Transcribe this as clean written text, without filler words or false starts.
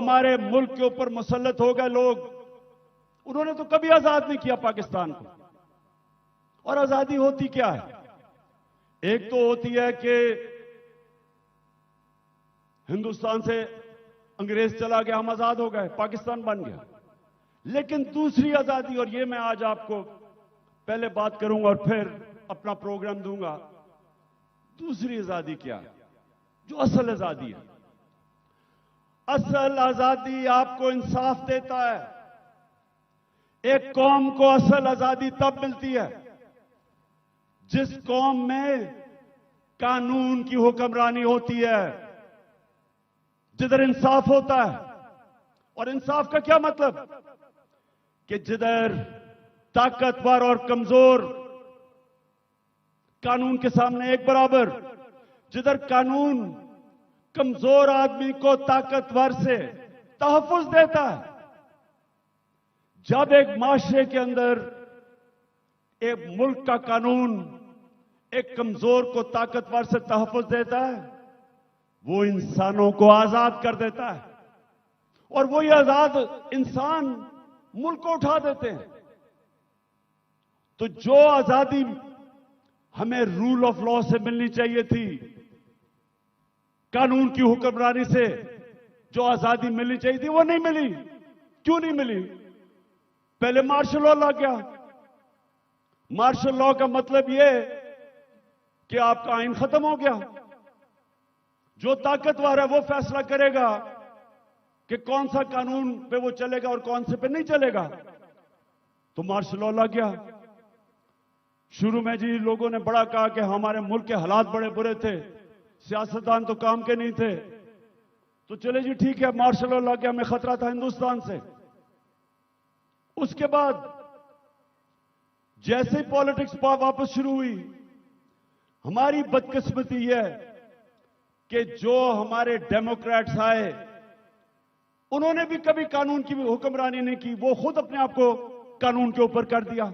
हमारे मुल्क के ऊपर मुसल्लत हो गए लोग, उन्होंने तो कभी आजाद नहीं किया पाकिस्तान को। और आजादी होती क्या है? एक तो होती है कि हिंदुस्तान से अंग्रेज चला गया, हम आजाद हो गए, पाकिस्तान बन गया। लेकिन दूसरी आजादी, और ये मैं आज आपको पहले बात करूंगा और फिर अपना प्रोग्राम दूंगा, दूसरी आजादी क्या है, जो असल आजादी है। असल आजादी आपको इंसाफ देता है। एक कौम को असल आजादी तब मिलती है जिस कौम में कानून की हुक्मरानी होती है, जिधर इंसाफ होता है। और इंसाफ का क्या मतलब? कि जिधर ताकतवर और कमजोर कानून के सामने एक बराबर, जिधर कानून कमजोर आदमी को ताकतवर से तहफ्फुज देता है। जब एक माशरे के अंदर एक मुल्क का कानून एक कमजोर को ताकतवर से तहफ्फुज देता है, वो इंसानों को आजाद कर देता है। और वही आजाद इंसान मुल्क को उठा देते हैं। तो जो आजादी हमें रूल ऑफ लॉ से मिलनी चाहिए थी, कानून की हुक्मरानी से जो आजादी मिलनी चाहिए थी, वो नहीं मिली। क्यों नहीं मिली? पहले मार्शल लॉ ला गया। मार्शल लॉ का मतलब यह कि आपका आइन खत्म हो गया। जो ताकतवर है वो फैसला करेगा कि कौन सा कानून पे वो चलेगा और कौन से पे नहीं चलेगा। तो मार्शल लॉ लग गया। शुरू में जी लोगों ने बड़ा कहा कि हमारे मुल्क के हालात बड़े बुरे थे, सियासतदान तो काम के नहीं थे। तो चले जी ठीक है, मार्शल लॉ लग गया, हमें खतरा था हिंदुस्तान से। उसके बाद जैसे ही पॉलिटिक्स वापस शुरू हुई, हमारी बदकिस्मती यह है कि जो हमारे डेमोक्रेट्स आए, उन्होंने भी कभी कानून की हुक्मरानी नहीं की। वो खुद अपने आप को कानून के ऊपर कर दिया।